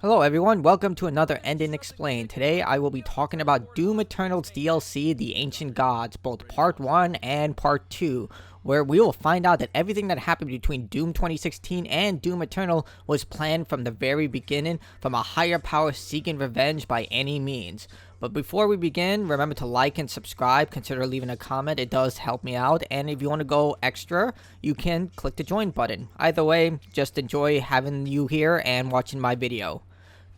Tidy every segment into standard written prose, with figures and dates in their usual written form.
Hello everyone, welcome to another Ending Explained. Today I will be talking about Doom Eternal's DLC, The Ancient Gods, both Part 1 and Part 2, where we will find out that everything that happened between Doom 2016 and Doom Eternal was planned from the very beginning, from a higher power seeking revenge by any means. But before we begin, remember to like and subscribe, consider leaving a comment, it does help me out, and if you want to go extra, you can click the join button. Either way, just enjoy having you here and watching my video.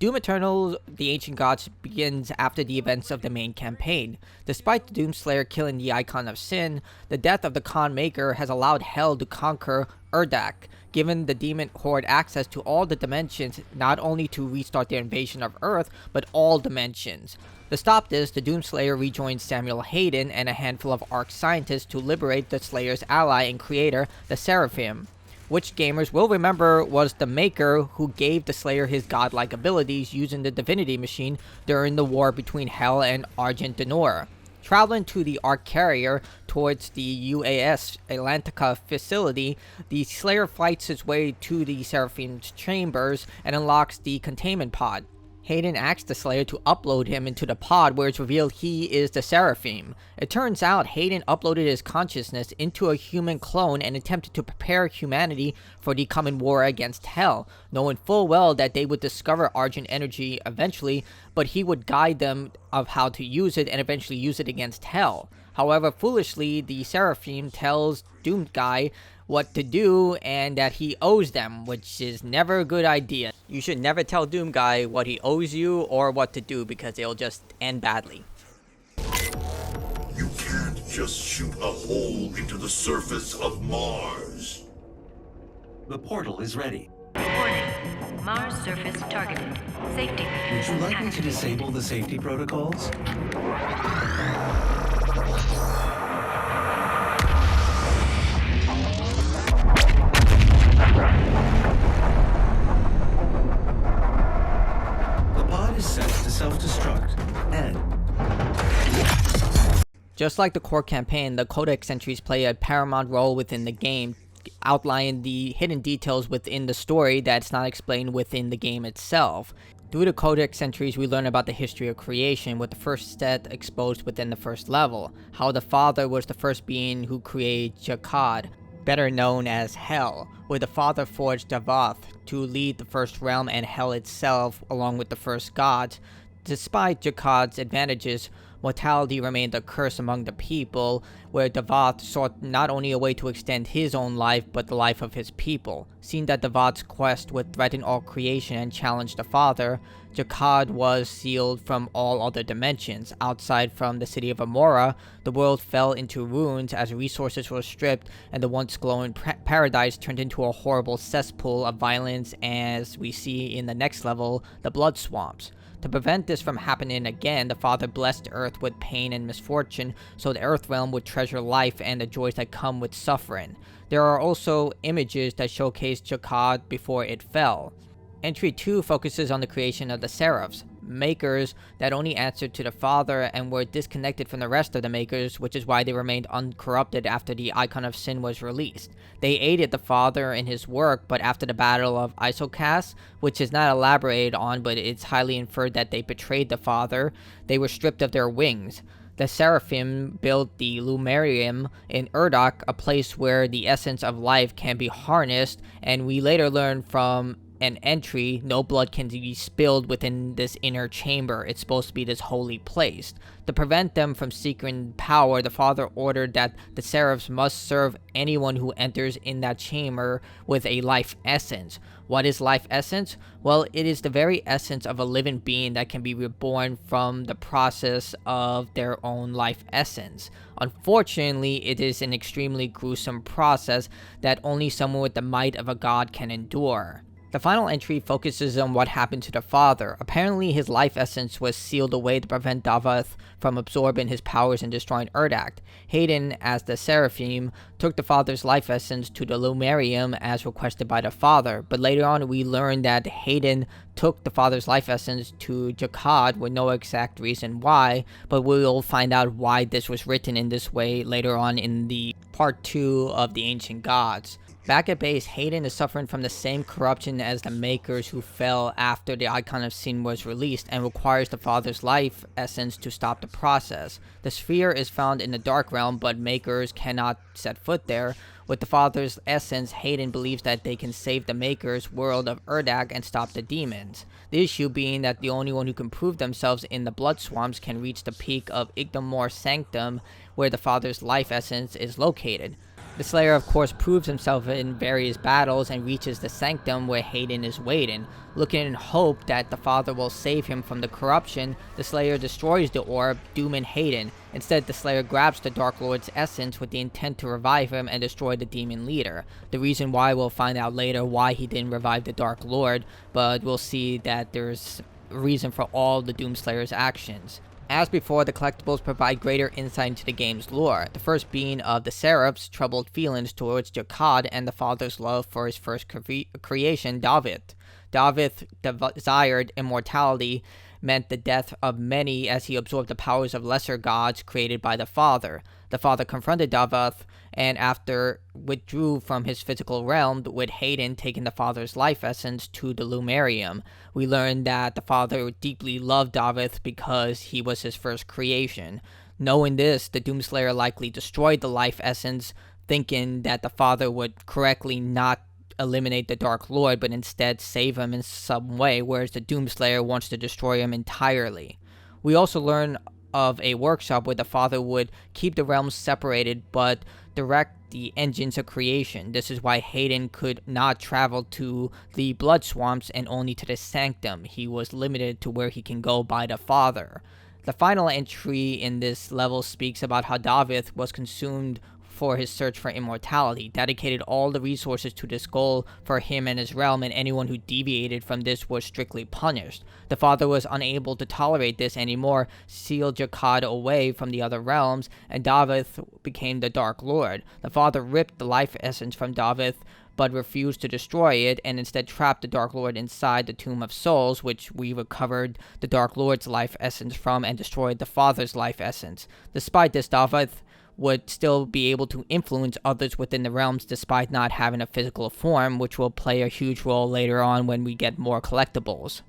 Doom Eternal, The Ancient Gods begins after the events of the main campaign. Despite the Doomslayer killing the Icon of Sin, the death of the Khan Maker has allowed Hell to conquer Urdak, giving the demon horde access to all the dimensions, not only to restart their invasion of Earth, but all dimensions. To stop this, the Doomslayer rejoins Samuel Hayden and a handful of Ark scientists to liberate the Slayer's ally and creator, the Seraphim, which gamers will remember was the Maker who gave the Slayer his godlike abilities using the Divinity Machine during the war between Hell and Argent. Traveling to the Ark carrier towards the UAS Atlantica facility, the Slayer fights his way to the Seraphim's chambers and unlocks the containment pod. Hayden asks the Slayer to upload him into the pod, where it's revealed he is the Seraphim. It turns out Hayden uploaded his consciousness into a human clone and attempted to prepare humanity for the coming war against Hell, knowing full well that they would discover Argent energy eventually, but he would guide them of how to use it and eventually use it against Hell. However, foolishly, the Seraphim tells Doom Guy what to do and that he owes them, which is never a good idea. You should never tell Doom Guy what he owes you or what to do, because it'll just end badly. You can't just shoot a hole into the surface of Mars. The portal is ready. Warning. Mars surface targeted. Safety Would mechanism you like me to activated. disable the safety protocols? The pod is set to self-destruct. And Just like the core campaign, the Codex entries play a paramount role within the game, outlining the hidden details within the story that's not explained within the game itself. Through the Codex entries, we learn about the history of creation, with the first set exposed within the first level, how the Father was the first being who created Jakad, better known as Hell, where the Father forged Davath to lead the first realm and Hell itself along with the first gods. Despite Jakad's advantages, mortality remained a curse among the people, where Davath sought not only a way to extend his own life, but the life of his people. Seeing that Davath's quest would threaten all creation and challenge the Father, Jakad was sealed from all other dimensions. Outside from the city of Amora, the world fell into ruins as resources were stripped, and the once glowing paradise turned into a horrible cesspool of violence, as we see in the next level, the Blood Swamps. To prevent this from happening again, the Father blessed Earth with pain and misfortune, so the Earth realm would treasure life and the joys that come with suffering. There are also images that showcase Jakad before it fell. Entry 2 focuses on the creation of the Seraphs, makers that only answered to the Father and were disconnected from the rest of the makers, which is why they remained uncorrupted after the Icon of Sin was released. They aided the Father in his work, but after the Battle of Isocast, which is not elaborated on, but it's highly inferred that they betrayed the Father, they were stripped of their wings. The Seraphim built the Lumerium in Urdak, a place where the essence of life can be harnessed, and we later learn from an entry, no blood can be spilled within this inner chamber. It's supposed to be this holy place. To prevent them from seeking power, the Father ordered that the Seraphs must serve anyone who enters in that chamber with a life essence. What is life essence? Well, it is the very essence of a living being that can be reborn from the process of their own life essence. Unfortunately, it is an extremely gruesome process that only someone with the might of a god can endure. The final entry focuses on what happened to the Father. Apparently, his life essence was sealed away to prevent Davath from absorbing his powers and destroying Urdak. Hayden, as the Seraphim, took the Father's life essence to the Lumerium as requested by the Father, but later on we learned that Hayden took the Father's life essence to Jakad with no exact reason why, but we'll find out why this was written in this way later on in the part 2 of the Ancient Gods. Back at base, Hayden is suffering from the same corruption as the Makers who fell after the Icon of Sin was released and requires the Father's life essence to stop the process. The sphere is found in the Dark Realm, but Makers cannot set foot there. With the Father's essence, Hayden believes that they can save the Makers' world of Urdak and stop the demons. The issue being that the only one who can prove themselves in the blood swamps can reach the peak of Ignomor Sanctum, where the Father's life essence is located. The Slayer of course proves himself in various battles and reaches the Sanctum where Hayden is waiting. Looking in hope that the Father will save him from the corruption, the Slayer destroys the orb, dooming Hayden. Instead, the Slayer grabs the Dark Lord's essence with the intent to revive him and destroy the demon leader. The reason why we'll find out later why he didn't revive the Dark Lord, but we'll see that there's a reason for all the Doomslayer's actions. As before, the collectibles provide greater insight into the game's lore, the first being of the Seraph's troubled feelings towards Jakad and the Father's love for his first creation, David. David desired immortality, meant the death of many as he absorbed the powers of lesser gods created by the Father. The Father confronted David and after withdrew from his physical realm, with Hayden taking the Father's life essence to the Lumerium. We learned that the Father deeply loved David because he was his first creation. Knowing this, the Doomslayer likely destroyed the life essence, thinking that the Father would correctly not eliminate the Dark Lord, but instead save him in some way, whereas the Doomslayer wants to destroy him entirely. We also learn of a workshop where the Father would keep the realms separated, but direct the engines of creation. This is why Hayden could not travel to the blood swamps and only to the Sanctum. He was limited to where he can go by the Father. The final entry in this level speaks about how David was consumed for his search for immortality, dedicated all the resources to this goal for him and his realm, and anyone who deviated from this was strictly punished. The Father was unable to tolerate this anymore, sealed Jakad away from the other realms, and David became the Dark Lord. The Father ripped the life essence from David, but refused to destroy it, and instead trapped the Dark Lord inside the Tomb of Souls, which we recovered the Dark Lord's life essence from and destroyed the Father's life essence. Despite this, David would still be able to influence others within the realms despite not having a physical form, which will play a huge role later on when we get more collectibles.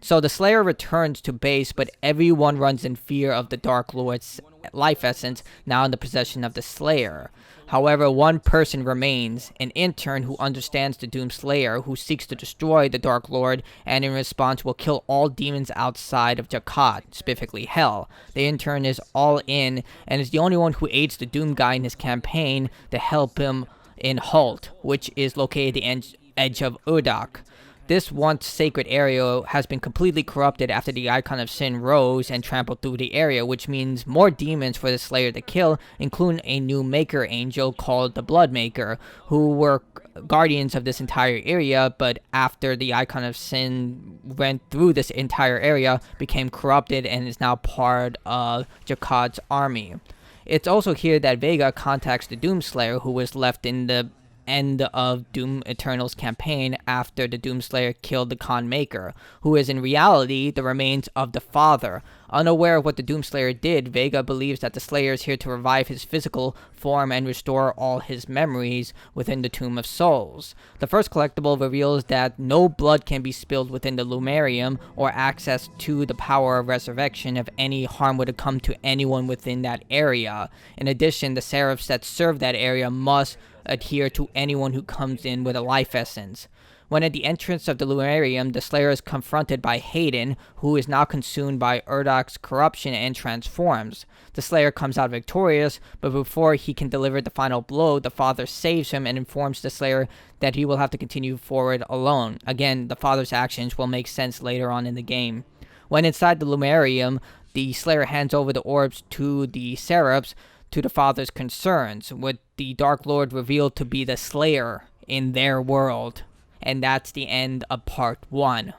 So the Slayer returns to base, but everyone runs in fear of the Dark Lord's life essence, now in the possession of the Slayer. However, one person remains, an intern who understands the Doomslayer, who seeks to destroy the Dark Lord, and in response will kill all demons outside of Jakad, specifically Hell. The intern is all in, and is the only one who aids the Doom Guy in his campaign to help him in Halt, which is located at the edge of Urdak. This once sacred area has been completely corrupted after the Icon of Sin rose and trampled through the area, which means more demons for the Slayer to kill, including a new Maker Angel called the Blood Maker, who were guardians of this entire area, but after the Icon of Sin went through this entire area, became corrupted and is now part of Jakad's army. It's also here that Vega contacts the Doomslayer, who was left in the end of Doom Eternal's campaign after the Doomslayer killed the Khan Maker, who is in reality the remains of the Father. Unaware of what the Doomslayer did, Vega believes that the Slayer is here to revive his physical form and restore all his memories within the Tomb of Souls. The first collectible reveals that no blood can be spilled within the Lumerium or access to the power of resurrection if any harm would have come to anyone within that area. In addition, the Seraphs that serve that area must adhere to anyone who comes in with a life essence. When at the entrance of the Lumerium, the Slayer is confronted by Hayden, who is now consumed by Urdak's corruption and transforms. The Slayer comes out victorious, but before he can deliver the final blow, the Father saves him and informs the Slayer that he will have to continue forward alone. Again, the Father's actions will make sense later on in the game. When inside the Lumerium, the Slayer hands over the orbs to the Seraphs to the Father's concerns, with the Dark Lord revealed to be the Slayer in their world. And that's the end of Part 1.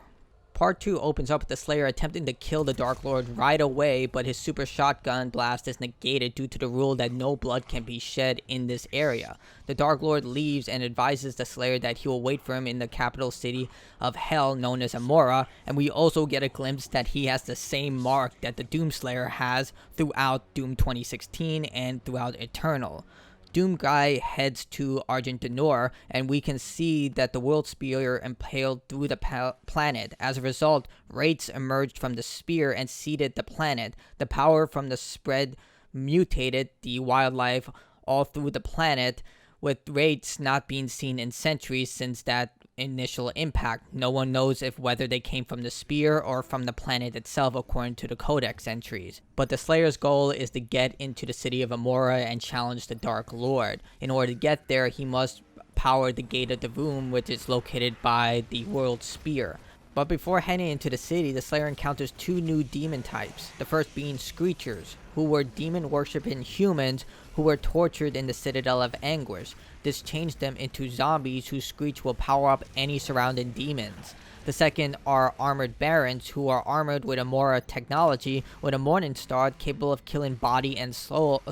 Part 2 opens up with the Slayer attempting to kill the Dark Lord right away, but his super shotgun blast is negated due to the rule that no blood can be shed in this area. The Dark Lord leaves and advises the Slayer that he will wait for him in the capital city of Hell known as Amora, and we also get a glimpse that he has the same mark that the Doomslayer has throughout Doom 2016 and throughout Eternal. Doom Guy heads to Argent, and we can see that the world spear impaled through the planet. As a result, wraiths emerged from the spear and seeded the planet. The power from the spread mutated the wildlife all through the planet, with wraiths not being seen in centuries since that initial impact. No one knows if whether they came from the spear or from the planet itself according to the codex entries. But the Slayer's goal is to get into the city of Amora and challenge the Dark Lord. In order to get there, he must power the Gate of Doom, which is located by the World Spear. But before heading into the city, the Slayer encounters two new demon types. The first being Screechers, who were demon-worshipping humans who were tortured in the Citadel of Anguish. This changed them into zombies whose screech will power up any surrounding demons. The second are Armored Barons, who are armored with Amora technology with a Morning Star capable of killing body and soul,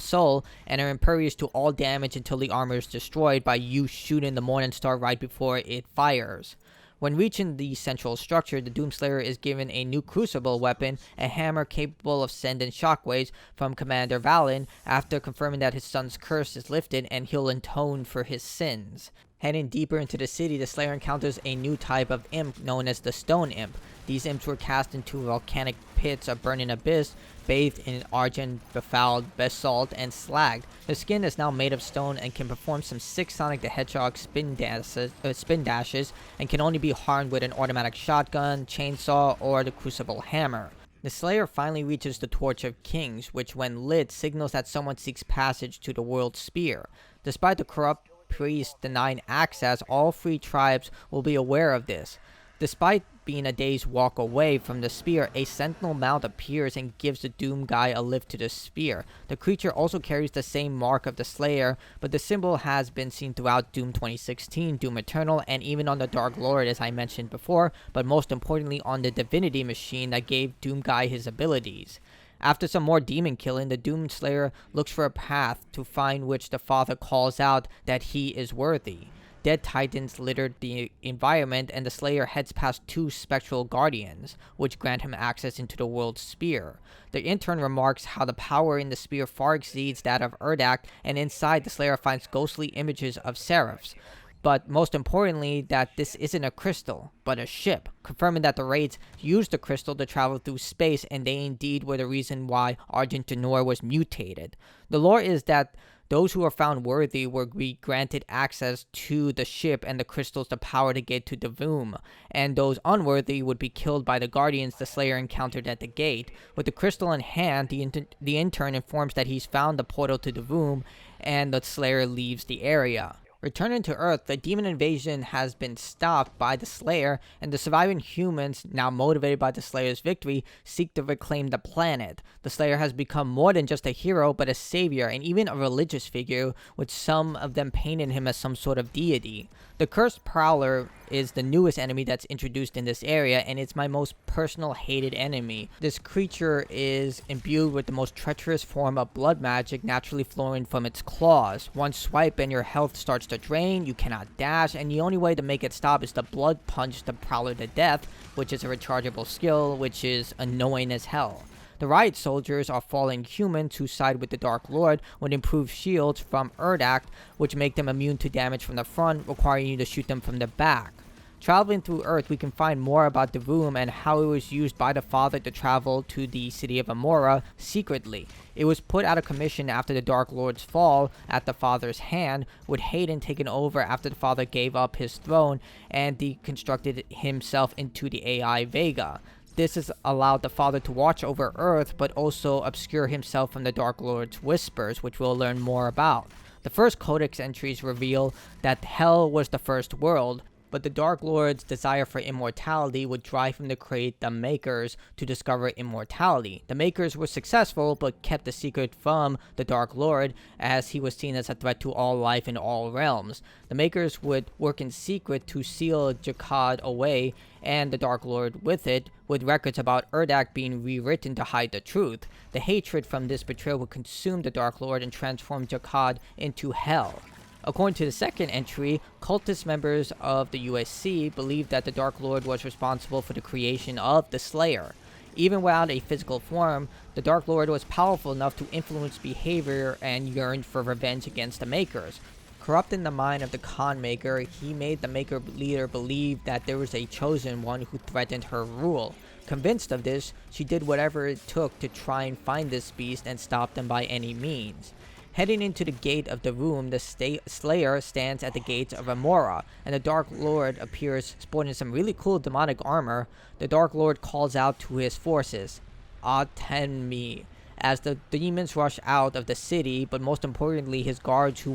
and are impervious to all damage until the armor is destroyed by you shooting the Morning Star right before it fires. When reaching the central structure, the Doomslayer is given a new crucible weapon, a hammer capable of sending shockwaves from Commander Valen after confirming that his son's curse is lifted and he'll atone for his sins. Heading deeper into the city, the Slayer encounters a new type of imp known as the Stone Imp. These imps were cast into volcanic pits of burning abyss, bathed in argent, befouled basalt, and slagged. Their skin is now made of stone and can perform some 6 Sonic the Hedgehog spin dashes, and can only be harmed with an automatic shotgun, chainsaw, or the Crucible Hammer. The Slayer finally reaches the Torch of Kings, which when lit signals that someone seeks passage to the World Spear. Despite the corrupt priest denying access, all 3 tribes will be aware of this. Despite being a day's walk away from the spear, a sentinel mount appears and gives the Doom Guy a lift to the spear. The creature also carries the same mark of the Slayer, but the symbol has been seen throughout Doom 2016, Doom Eternal, and even on the Dark Lord as I mentioned before, but most importantly on the Divinity Machine that gave Doom Guy his abilities. After some more demon killing, the Doom Slayer looks for a path to find which the Father calls out that he is worthy. Dead titans littered the environment, and the Slayer heads past 2 spectral guardians, which grant him access into the World Spear. The intern remarks how the power in the spear far exceeds that of Urdak, and inside the Slayer finds ghostly images of seraphs. But most importantly, that this isn't a crystal, but a ship, confirming that the wraiths used the crystal to travel through space, and they indeed were the reason why Argent was mutated. The lore is that those who are found worthy will be granted access to the ship and the crystals to power the gate to Doom, and those unworthy would be killed by the guardians the Slayer encountered at the gate. With the crystal in hand, the intern informs that he's found the portal to Doom, and the Slayer leaves the area. Returning to Earth, the demon invasion has been stopped by the Slayer, and the surviving humans, now motivated by the Slayer's victory, seek to reclaim the planet. The Slayer has become more than just a hero, but a savior, and even a religious figure, with some of them painting him as some sort of deity. The Cursed Prowler is the newest enemy that's introduced in this area, and it's my most personal hated enemy. This creature is imbued with the most treacherous form of blood magic naturally flowing from its claws. One swipe and your health starts to drain, you cannot dash, and the only way to make it stop is to blood punch the Prowler to death, which is a rechargeable skill, which is annoying as hell. The Riot Soldiers are fallen humans who side with the Dark Lord with improved shields from Urdak, which make them immune to damage from the front, requiring you to shoot them from the back. Traveling through Earth, we can find more about Doom and how it was used by the Father to travel to the city of Amora secretly. It was put out of commission after the Dark Lord's fall at the Father's hand, with Hayden taken over after the Father gave up his throne and deconstructed himself into the AI Vega. This has allowed the Father to watch over Earth, but also obscure himself from the Dark Lord's whispers, which we'll learn more about. The first Codex entries reveal that Hell was the first world, but the Dark Lord's desire for immortality would drive him to create the Makers to discover immortality. The Makers were successful, but kept the secret from the Dark Lord, as he was seen as a threat to all life in all realms. The Makers would work in secret to seal Jakad away, and the Dark Lord with it, with records about Urdak being rewritten to hide the truth. The hatred from this betrayal would consume the Dark Lord and transform Jakad into hell. According to the second entry, cultist members of the USC believed that the Dark Lord was responsible for the creation of the Slayer. Even without a physical form, the Dark Lord was powerful enough to influence behavior and yearned for revenge against the Makers. Corrupting the mind of the Khan Maker, he made the Maker leader believe that there was a chosen one who threatened her rule. Convinced of this, she did whatever it took to try and find this beast and stop them by any means. Heading into the gate of the room, the Slayer stands at the gates of Amora, and the Dark Lord appears sporting some really cool demonic armor. The Dark Lord calls out to his forces, "Attend me," as the demons rush out of the city, but most importantly, his guards who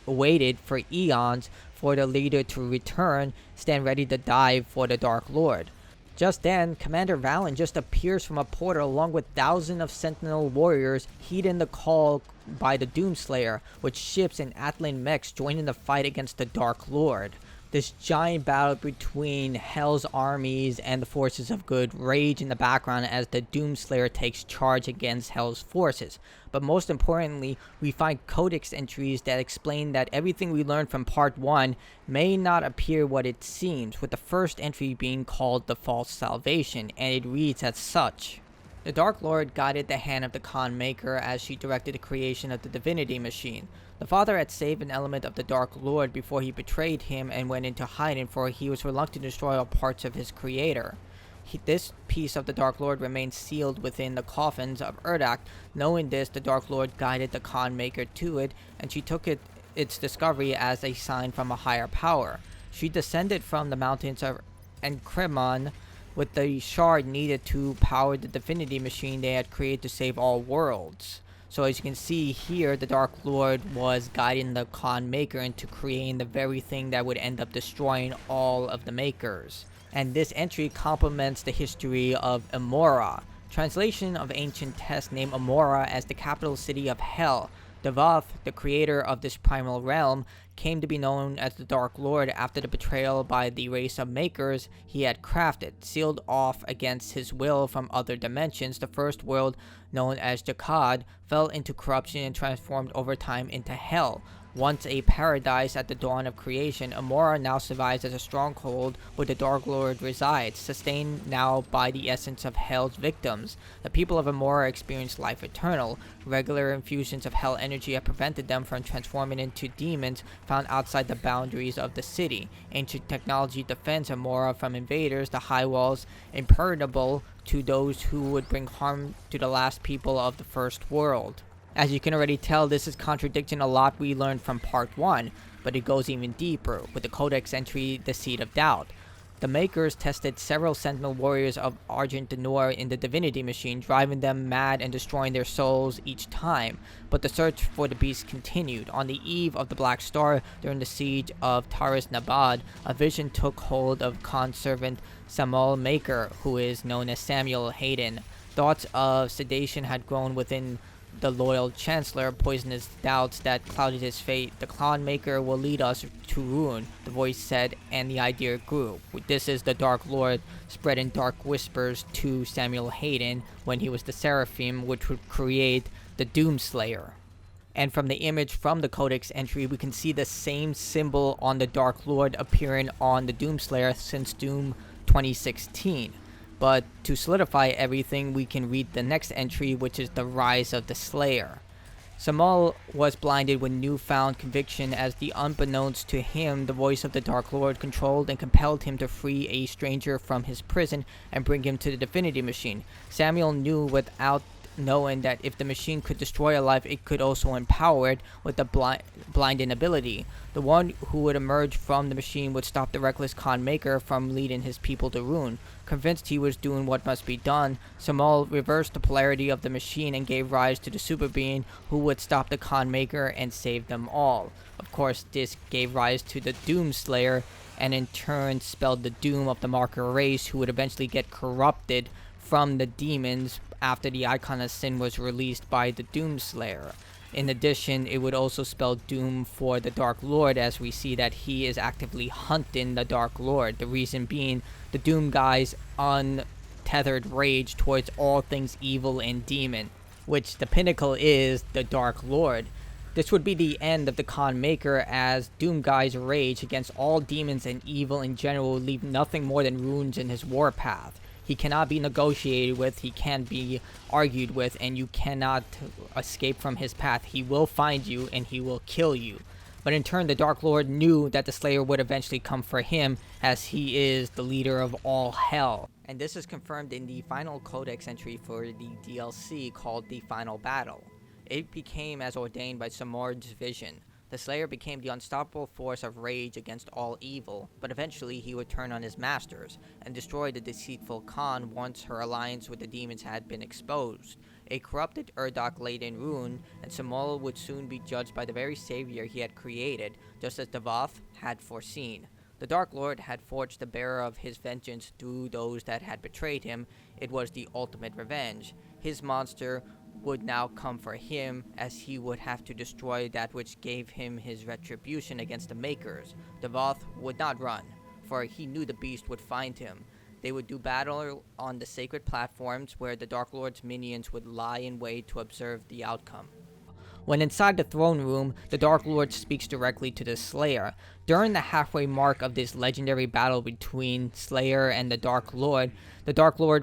waited for eons for the leader to return stand ready to dive for the Dark Lord. Just then, Commander Valen just appears from a portal along with thousands of Sentinel warriors, heeding the call by the Doomslayer, with ships and Atlan mechs joining the fight against the Dark Lord. This giant battle between Hell's armies and the forces of good rage in the background as the Doomslayer takes charge against Hell's forces. But most importantly, we find codex entries that explain that everything we learned from part 1 may not appear what it seems, with the first entry being called the False Salvation, and it reads as such. The Dark Lord guided the hand of the Khan Maker as she directed the creation of the Divinity Machine. The father had saved an element of the Dark Lord before he betrayed him and went into hiding, for he was reluctant to destroy all parts of his creator. This piece of the Dark Lord remained sealed within the coffins of Urdak. Knowing this, the Dark Lord guided the Khan Maker to it, and she took its discovery as a sign from a higher power. She descended from the mountains of Encremon with the shard needed to power the Divinity Machine they had created to save all worlds. So as you can see here, the Dark Lord was guiding the Khan Maker into creating the very thing that would end up destroying all of the Makers. And this entry complements the history of Amora. Translation of ancient texts name Amora as the capital city of Hell. Devath, the creator of this primal realm, came to be known as the Dark Lord after the betrayal by the race of Makers he had crafted. Sealed off against his will from other dimensions, the first world, known as Jakad, fell into corruption and transformed over time into Hell. Once a paradise at the dawn of creation, Amora now survives as a stronghold where the Dark Lord resides, sustained now by the essence of Hell's victims. The people of Amora experience life eternal. Regular infusions of Hell energy have prevented them from transforming into demons found outside the boundaries of the city. Ancient technology defends Amora from invaders, the high walls impenetrable to those who would bring harm to the last people of the first world. As you can already tell, this is contradicting a lot we learned from part 1, but it goes even deeper, with the codex entry, the Seed of Doubt. The Makers tested several Sentinel warriors of Argent in the Divinity Machine, driving them mad and destroying their souls each time, but the search for the beast continued. On the eve of the Black Star, during the siege of Taris Nabad, a vision took hold of Khan's servant Samuel Maker, who is known as Samuel Hayden. Thoughts of sedation had grown within the loyal Chancellor, poisonous doubts that clouded his fate. The Khan Maker will lead us to ruin, the voice said, and the idea grew. This is the Dark Lord spreading dark whispers to Samuel Hayden when he was the Seraphim, which would create the Doomslayer. And from the image from the codex entry, we can see the same symbol on the Dark Lord appearing on the Doomslayer since Doom 2016. But to solidify everything, we can read the next entry, which is the Rise of the Slayer. Samuel was blinded with newfound conviction as the unbeknownst to him, the voice of the Dark Lord controlled and compelled him to free a stranger from his prison and bring him to the Divinity Machine. Samuel knew without knowing that if the machine could destroy a life, it could also empower it with the blinding ability. The one who would emerge from the machine would stop the reckless Khan Maker from leading his people to ruin. Convinced he was doing what must be done, Samuel reversed the polarity of the machine and gave rise to the super being who would stop the Khan Maker and save them all. Of course, this gave rise to the Doomslayer, and in turn spelled the doom of the marker race, who would eventually get corrupted from the demons after the Icon of Sin was released by the Doomslayer. In addition, it would also spell doom for the Dark Lord, as we see that he is actively hunting the Dark Lord. The reason being the Doom guy's untethered rage towards all things evil and demon, which the pinnacle is the Dark Lord. This would be the end of the Khan Maker, as Doom guy's rage against all demons and evil in general would leave nothing more than ruins in his warpath. He cannot be negotiated with, he can't be argued with, and you cannot escape from his path. He will find you and he will kill you. But in turn, the Dark Lord knew that the Slayer would eventually come for him, as he is the leader of all hell. And this is confirmed in the final codex entry for the DLC called The Final Battle. It became as ordained by Samord's vision. The Slayer became the unstoppable force of rage against all evil, but eventually he would turn on his masters, and destroy the deceitful Khan once her alliance with the demons had been exposed. A corrupted Urdak laid in ruin, and Samol would soon be judged by the very savior he had created, just as Devoth had foreseen. The Dark Lord had forged the bearer of his vengeance through those that had betrayed him. It was the ultimate revenge. His monster would now come for him, as he would have to destroy that which gave him his retribution against the Makers. Devoth would not run, for he knew the beast would find him. They would do battle on the sacred platforms where the Dark Lord's minions would lie in wait to observe the outcome. When inside the throne room, the Dark Lord speaks directly to the Slayer. During the halfway mark of this legendary battle between Slayer and the Dark Lord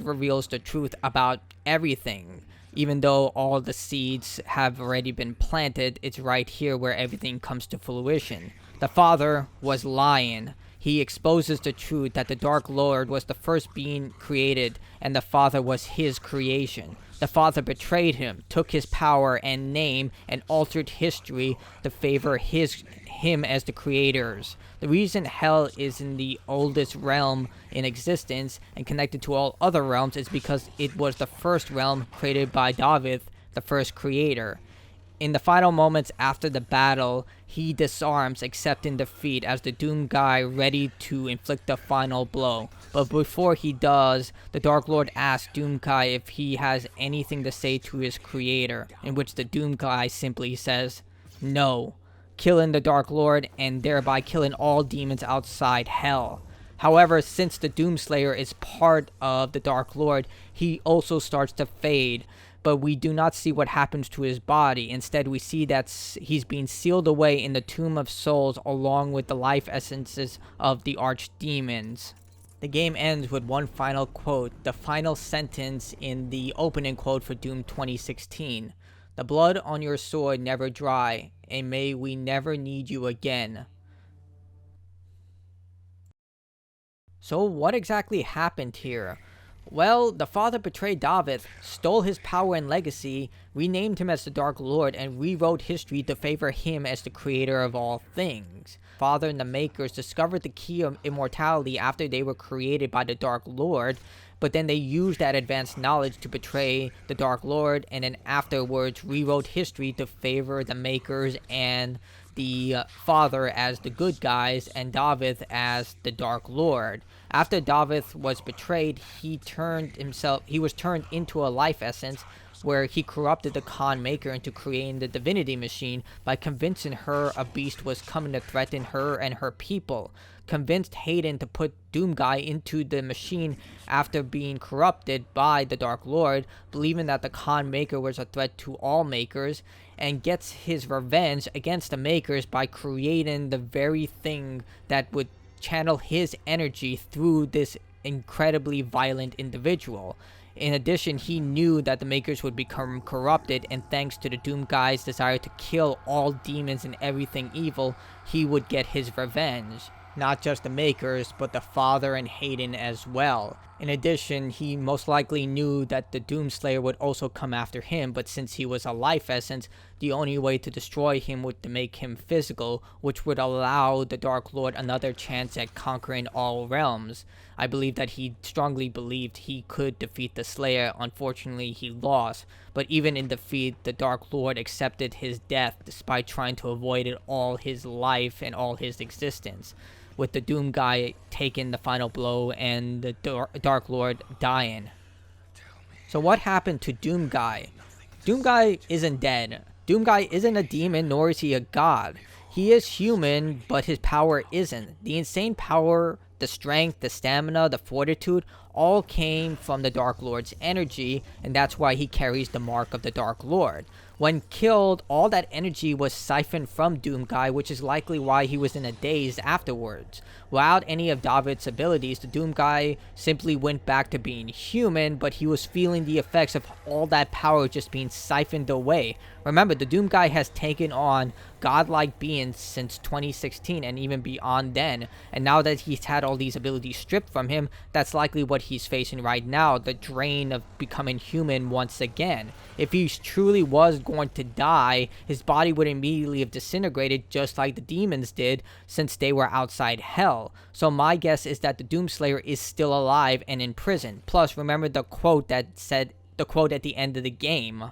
reveals the truth about everything. Even though all the seeds have already been planted, it's right here where everything comes to fruition. The Father was lying. He exposes the truth that the Dark Lord was the first being created, and the Father was his creation. The Father betrayed him, took his power and name, and altered history to favor him as the creators. The reason hell is in the oldest realm in existence and connected to all other realms is because it was the first realm created by David, the first creator. In the final moments after the battle, he disarms, accepting defeat as the Doom Guy ready to inflict the final blow. But before he does, the Dark Lord asks Doom Guy if he has anything to say to his creator, in which the Doom Guy simply says, no, killing the Dark Lord and thereby killing all demons outside hell. However, since the Doomslayer is part of the Dark Lord, he also starts to fade. But we do not see what happens to his body. Instead, we see that he's being sealed away in the Tomb of Souls along with the life essences of the archdemons. The game ends with one final quote, the final sentence in the opening quote for Doom 2016. The blood on your sword never dry, and may we never need you again. So what exactly happened here? Well, the Father betrayed David, stole his power and legacy, renamed him as the Dark Lord, and rewrote history to favor him as the creator of all things. Father and the Makers discovered the key of immortality after they were created by the Dark Lord, but then they used that advanced knowledge to betray the Dark Lord, and then afterwards rewrote history to favor the Makers and the Father as the good guys and David as the Dark Lord. After David was betrayed, he was turned into a life essence where he corrupted the Khan Maker into creating the divinity machine by convincing her a beast was coming to threaten her and her people. Convinced Hayden to put Doom Guy into the machine after being corrupted by the Dark Lord, believing that the Khan Maker was a threat to all Makers, and gets his revenge against the Makers by creating the very thing that would channel his energy through this incredibly violent individual. In addition, he knew that the Makers would become corrupted, and thanks to the Doom Guy's desire to kill all demons and everything evil, he would get his revenge. Not just the Makers, but the Father and Hayden as well. In addition, he most likely knew that the Doomslayer would also come after him, but since he was a life essence, the only way to destroy him would to make him physical, which would allow the Dark Lord another chance at conquering all realms. I believe that he strongly believed he could defeat the Slayer. Unfortunately, he lost, but even in defeat, the Dark Lord accepted his death despite trying to avoid it all his life and all his existence, with the Doom Guy taking the final blow and the Dark Lord dying. So what happened to Doom Guy? Doom Guy isn't dead. Doom Guy isn't a demon, nor is he a god. He is human, but his power isn't. The insane power, the strength, the stamina, the fortitude, all came from the Dark Lord's energy, and that's why he carries the mark of the Dark Lord. When killed, all that energy was siphoned from Doomguy, which is likely why he was in a daze afterwards. Without any of David's abilities, the Doomguy simply went back to being human, but he was feeling the effects of all that power just being siphoned away. Remember, the Doomguy has taken on godlike beings since 2016 and even beyond then, and now that he's had all these abilities stripped from him, that's likely what he's facing right now, the drain of becoming human once again. If he truly was going to die, his body would immediately have disintegrated just like the demons did since they were outside hell. So my guess is that the Doomslayer is still alive and in prison. Plus, remember the quote at the end of the game.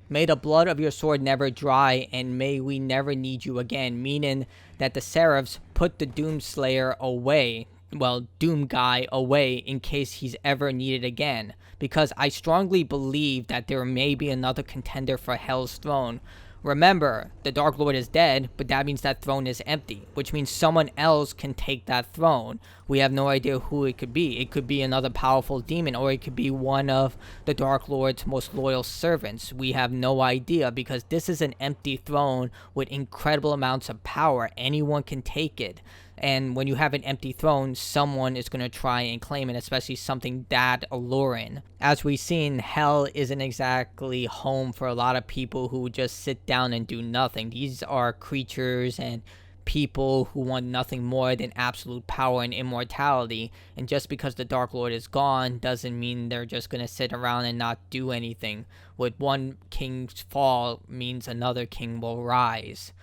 May the blood of your sword never dry, and may we never need you again. Meaning that the Seraphs put the Doomslayer away, well, Doomguy away, in case he's ever needed again. Because I strongly believe that there may be another contender for Hell's throne. Remember, the Dark Lord is dead, but that means that throne is empty, which means someone else can take that throne. We have no idea who it could be. It could be another powerful demon, or it could be one of the Dark Lord's most loyal servants. We have no idea, because this is an empty throne with incredible amounts of power. Anyone can take it. And when you have an empty throne, someone is going to try and claim it, especially something that alluring. As we've seen, Hell isn't exactly home for a lot of people who just sit down and do nothing. These are creatures and people who want nothing more than absolute power and immortality. And just because the Dark Lord is gone doesn't mean they're just going to sit around and not do anything. With one king's fall means another king will rise.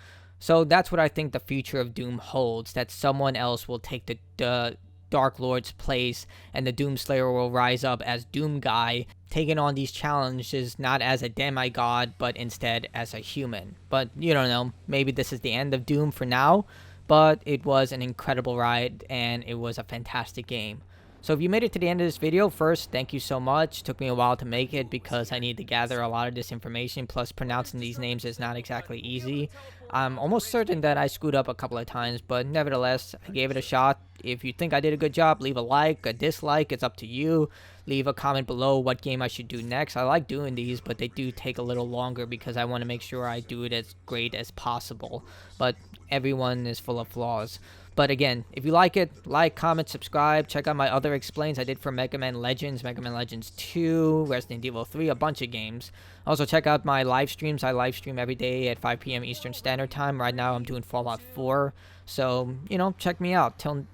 So that's what I think the future of Doom holds, that someone else will take the Dark Lord's place, and the Doomslayer will rise up as Doomguy, taking on these challenges not as a demigod, but instead as a human. But you don't know, maybe this is the end of Doom for now, but it was an incredible ride, and it was a fantastic game. So if you made it to the end of this video, first, thank you so much. It took me a while to make it because I need to gather a lot of this information, plus pronouncing these names is not exactly easy. I'm almost certain that I screwed up a couple of times, but nevertheless, I gave it a shot. If you think I did a good job, leave a like, a dislike, it's up to you. Leave a comment below what game I should do next. I like doing these, but they do take a little longer because I want to make sure I do it as great as possible. But everyone is full of flaws. But again, if you like it, like, comment, subscribe. Check out my other explains I did for Mega Man Legends, Mega Man Legends 2, Resident Evil 3, a bunch of games. Also, check out my live streams. I live stream every day at 5 p.m. Eastern Standard Time. Right now, I'm doing Fallout 4. So, you know, check me out. Till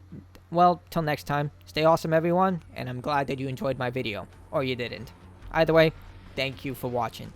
next time, stay awesome, everyone. And I'm glad that you enjoyed my video. Or you didn't. Either way, thank you for watching.